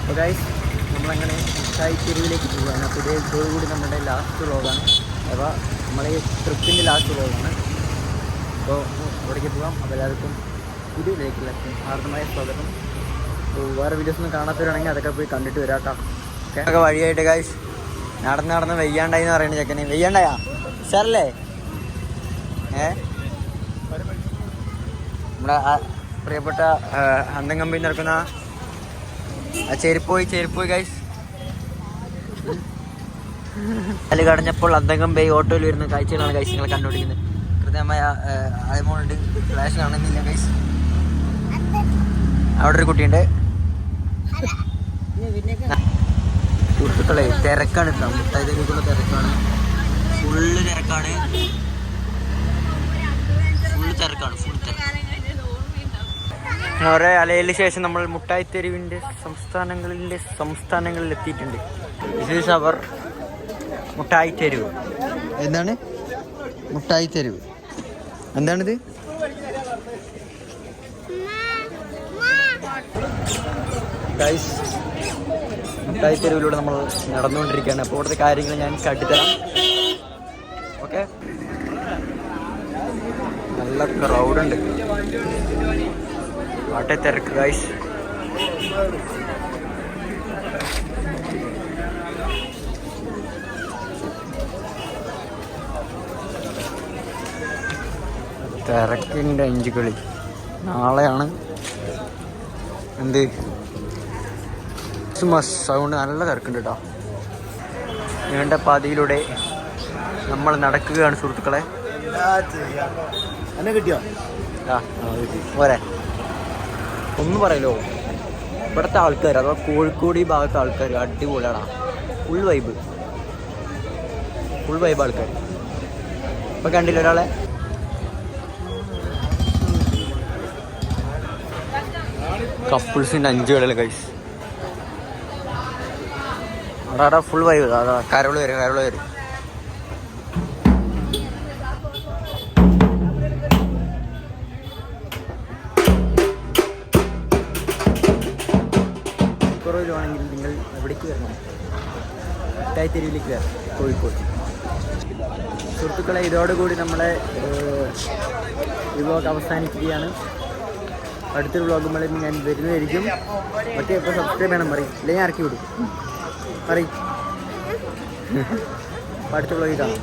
അപ്പോൾ ഗൈസ് നമ്മളങ്ങനെ മുട്ടായി തെരുവിലേക്ക് പോവുകയാണ്. അപ്പോൾ ഇതോടുകൂടി നമ്മുടെ ലാസ്റ്റ് വ്ളോഗാണ്. അഥവാ നമ്മളെ ട്രിപ്പിൻ്റെ ലാസ്റ്റ് വ്ളോഗാണ്. അപ്പോൾ ഇവിടേക്ക് പോകാം. അപ്പോൾ എല്ലാവർക്കും വീഡിയോയിലേക്കുള്ള ഹാർദമായ സ്വാഗതം. അപ്പോൾ വേറെ വീഡിയോസൊന്നും കാണാത്തവരാണെങ്കിൽ അതൊക്കെ പോയി കണ്ടിട്ട് വരാം കേട്ടോ. ഒക്കെ വഴിയായിട്ട് ഗൈസ് നടന്ന് വെയ്യാണ്ടായി എന്ന് പറയുന്നത് ചെക്കനെ. വെയ്യാണ്ടായാ സാറല്ലേ? നമ്മുടെ പ്രിയപ്പെട്ട അന്തം കമ്പനി നടക്കുന്ന ചെരുപ്പോയി ഗൈസ് അതിൽ കടഞ്ഞപ്പോൾ അന്തംകമ്പി ഓട്ടോയിൽ വരുന്ന കാഴ്ചകളാണ് ഗൈസ് നിങ്ങൾ കണ്ടുപിടിക്കുന്നത്. കൃത്യമായ അയമോണ്ട് ഫ്ലാഷ് കാണുന്നില്ല ഗൈസ്. അവിടെ ഒരു കുട്ടിയുണ്ട്. സുഹൃത്തുക്കളെ തിരക്കാണ് കേട്ടോ. മുട്ടായി തെരുവിലുള്ള തിരക്കാണ്. ഫുള്ള് തിരക്കാണ്. ഒരേ അലയില് ശേഷം നമ്മൾ മുട്ടായി തെരുവിൻ്റെ സംസ്ഥാനങ്ങളിൽ എത്തിയിട്ടുണ്ട്. ദിസ് ഈസ് അവർ മുട്ടായി തെരുവ്. എന്താണ് മുട്ടായി തെരുവ്? എന്താണിത്? ഗൈസ് മുട്ടായി തെരുവിലൂടെ നമ്മൾ നടന്നുകൊണ്ടിരിക്കുകയാണ്. അപ്പോൾ ഇവിടുത്തെ കാര്യങ്ങൾ ഞാൻ കാട്ടിത്തരാം. ഓക്കെ, നല്ല ക്രൗഡുണ്ട്. വാട്ടെ തിരക്ക് ഗൈസ്. തിരക്കിൻ്റെ അഞ്ചുകളി. നാളെയാണ് എന്ത് ക്രിസ്മസ്. അതുകൊണ്ട് നല്ല തിരക്കുണ്ട് കേട്ടോ. നീണ്ട പാതയിലൂടെ നമ്മൾ നടക്കുകയാണ് സുഹൃത്തുക്കളെ. എന്നെ കിട്ടിയോ? പോരെ ഒന്നും പറയലോ. ഇവിടുത്തെ ആൾക്കാർ അഥവാ കോഴിക്കോട് ഈ ഭാഗത്തെ ആൾക്കാർ അടിപൊളിയാടാ. ഫുൾ വൈബ് ആൾക്കാർ. ഇപ്പൊ കണ്ടില്ല ഒരാളെ? കപ്പിൾസിൻ്റെ 5 കളിൽ ഗൈസ്. അവിടെ ഫുൾ വൈബ്. അതാ കരോള് വരും. കുറവിലാണെങ്കിൽ നിങ്ങൾ എവിടേക്ക് വരണം? മുട്ടായി തെരുവിലേക്ക് വരണം, കോഴിക്കോട്. സുഹൃത്തുക്കളെ ഇതോടുകൂടി നമ്മളെ ഈ വ്ളോഗ് അവസാനിക്കുകയാണ്. അടുത്തൊരു വ്ളോഗുകളിൽ ഞാൻ വരുന്നതായിരിക്കും. മറ്റേ ഇപ്പോൾ സബ്സ്ക്രൈബ് ചെയ്യണം പറയും, അല്ലെങ്കിൽ ഇറക്കി വിടും പറയും. അടുത്ത വ്ളോഗിൽ കാണാം.